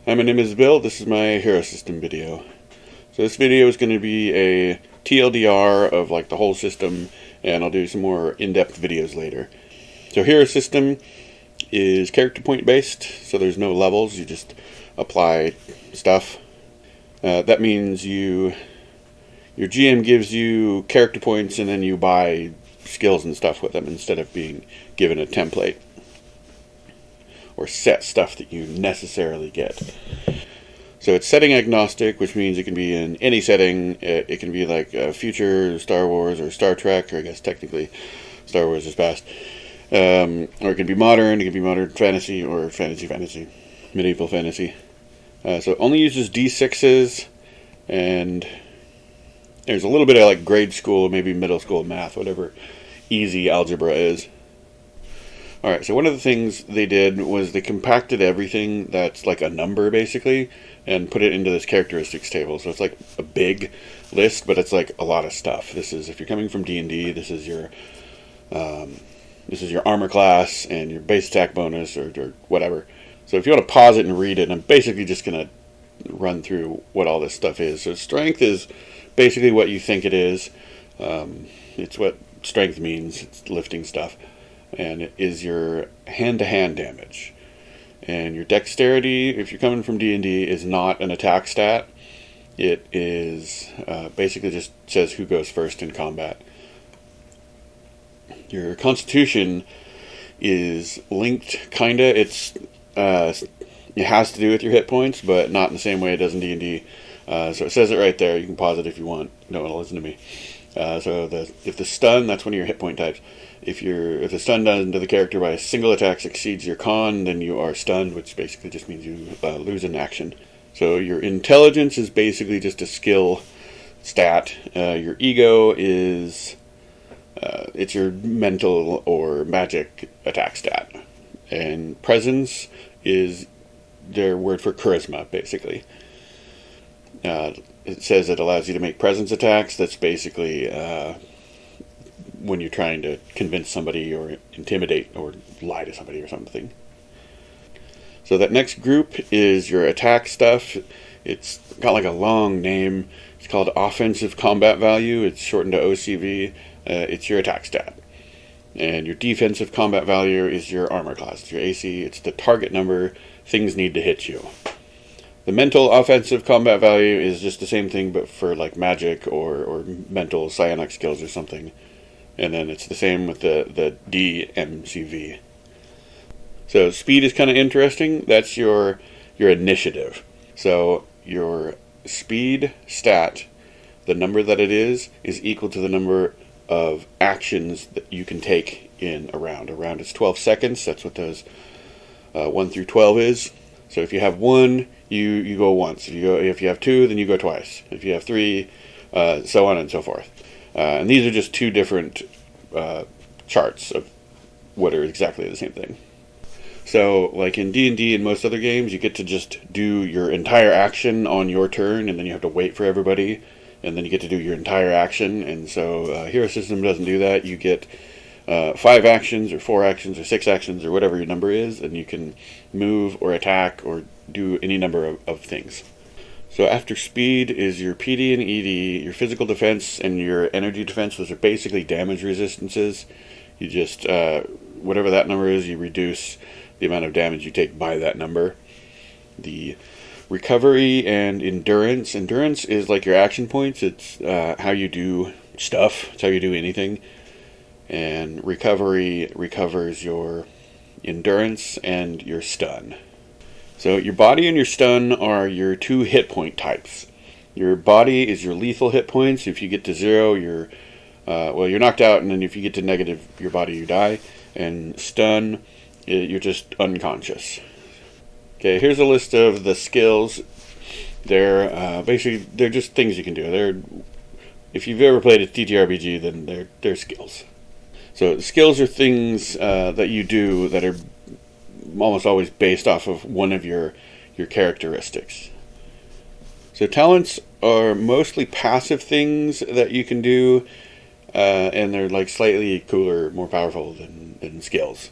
Hi, my name is Bill. This is my Hero System video. So this video is going to be a TLDR of like the whole system, and I'll do some more in-depth videos later. So Hero System is character point based, so there's no levels, you just apply stuff. That means your GM gives you character points and then you buy skills and stuff with them instead of being given a template or set stuff that you necessarily get. So it's setting agnostic, which means it can be in any setting. It can be like future Star Wars or Star Trek, or I guess technically Star Wars is past. Or it can be modern fantasy, or fantasy, medieval fantasy. So it only uses D6s, and there's a little bit of like grade school, maybe middle school math, whatever easy algebra is. Alright, so one of the things they did was they compacted everything that's like a number, basically, and put it into this characteristics table. So it's like a big list, but it's like a lot of stuff. This is, if you're coming from D&D, this is your armor class and your base attack bonus or whatever. So if you want to pause it and read it, I'm basically just going to run through what all this stuff is. So strength is basically what you think it is. It's what strength means. It's lifting stuff. And it is your hand-to-hand damage. And your dexterity, if you're coming from D&D, is not an attack stat. It is basically just says who goes first in combat. Your constitution is linked, kinda. It has to do with your hit points, but not in the same way it does in D&D. So it says it right there. You can pause it if you want. You don't want to listen to me. If the stun, that's one of your hit point types. If the stun done to the character by a single attack succeeds your con, then you are stunned, which basically just means you lose an action. So your intelligence is basically just a skill stat. Your ego is it's your mental or magic attack stat, and presence is their word for charisma, basically. It says it allows you to make presence attacks. That's basically when you're trying to convince somebody or intimidate or lie to somebody or something. So that next group is your attack stuff. It's got like a long name. It's called offensive combat value. It's shortened to OCV. It's your attack stat. And your defensive combat value is your armor class. It's your AC. It's the target number things need to hit you. The mental offensive combat value is just the same thing, but for like magic or mental psionic skills or something. And then it's the same with the DMCV. So speed is kind of interesting. That's your initiative. So your speed stat, the number that it is equal to the number of actions that you can take in a round. A round is 12 seconds. That's what those 1 through 12 is. So if you have 1, you go once. If you have 2, then you go twice. If you have 3, so on and so forth. And these are just 2 different charts of what are exactly the same thing. So, like in D&D and most other games, you get to just do your entire action on your turn, and then you have to wait for everybody, and then you get to do your entire action. And so Hero System doesn't do that. You get 5 actions or 4 actions or 6 actions or whatever your number is, and you can move or attack or do any number of things. So after speed is your PD and ED, your physical defense and your energy defense. Those are basically damage resistances. You just, whatever that number is, you reduce the amount of damage you take by that number. The recovery and endurance. Endurance is like your action points. It's how you do stuff. It's how you do anything. And recovery recovers your endurance and your stun. So your body and your stun are your 2 hit point types. Your body is your lethal hit points. If you get to 0, you're knocked out, and then if you get to negative your body, you die. And stun, you're just unconscious. Okay, here's a list of the skills. They're they're just things you can do. If you've ever played a TTRPG, then they're skills. So skills are things that you do that are almost always based off of one of your characteristics. So talents are mostly passive things that you can do, and they're like slightly cooler, more powerful than skills.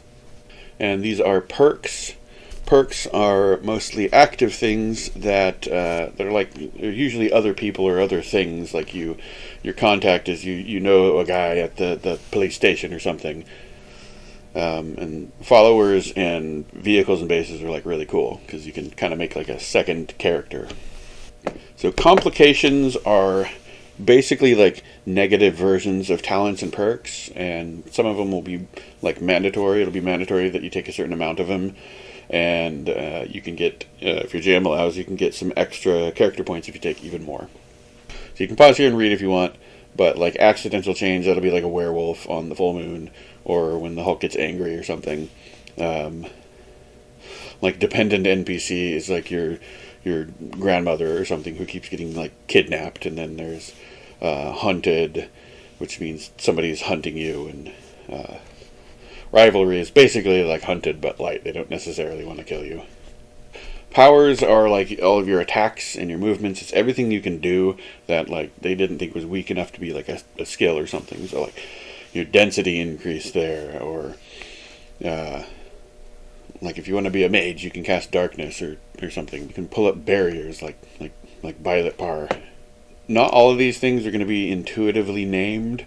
And these are perks, Perks are mostly active things that they're like they're usually other people or other things. Like your contact is you know a guy at the police station or something. And followers and vehicles and bases are like really cool because you can kind of make like a second character. So complications are basically like negative versions of talents and perks, and some of them will be like mandatory. It'll be mandatory that you take a certain amount of them, and you can get, if your GM allows, you can get some extra character points if you take even more. So you can pause here and read if you want, but like accidental change, that'll be like a werewolf on the full moon, or when the Hulk gets angry or something. Like dependent NPC is like your grandmother or something who keeps getting like kidnapped, and then there's hunted, which means somebody's hunting you, and rivalry is basically like hunted but light. They don't necessarily want to kill you. Powers are like all of your attacks and your movements. It's everything you can do that like they didn't think was weak enough to be like a skill or something. So like your density increase there, or like if you want to be a mage, you can cast darkness or something. You can pull up barriers like Violet Par. Not all of these things are going to be intuitively named.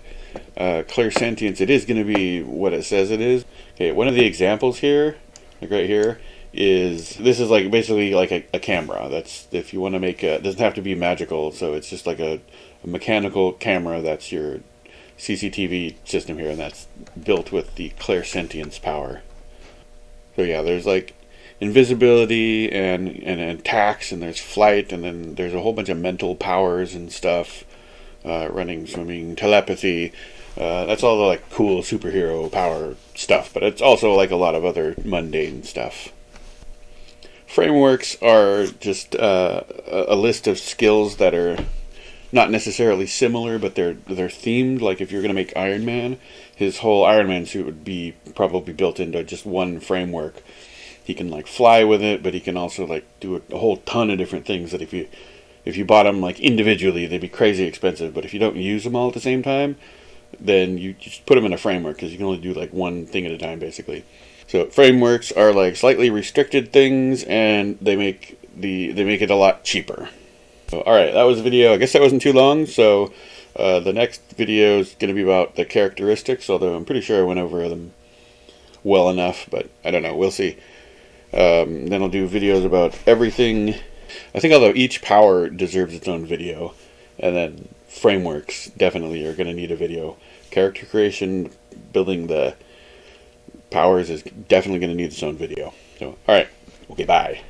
Clairsentience, it is going to be what it says it is. Okay, one of the examples here, like right here, this is like basically like a camera. That's, if you want to make it doesn't have to be magical, so it's just like a mechanical camera. That's your CCTV system here, and that's built with the Clairsentience power. So yeah, there's like invisibility and attacks, and there's flight, and then there's a whole bunch of mental powers and stuff. Running, swimming, telepathy. That's all the like cool superhero power stuff, but it's also like a lot of other mundane stuff. Frameworks are just a list of skills that are not necessarily similar, but they're themed. Like if you're going to make Iron Man, his whole Iron Man suit would be probably built into just one framework. He can like fly with it, but he can also like do a whole ton of different things that if you bought them like individually, they'd be crazy expensive. But if you don't use them all at the same time, then you just put them in a framework, because you can only do like one thing at a time basically. So frameworks are like slightly restricted things, and they make it a lot cheaper. So, all right, that was the video. I guess that wasn't too long. So the next video is going to be about the characteristics, although I'm pretty sure I went over them well enough, but I don't know. We'll see. Then I'll do videos about everything. I think although each power deserves its own video, and then frameworks definitely are going to need a video. Character creation, building the powers is definitely going to need its own video. So, alright, okay, bye.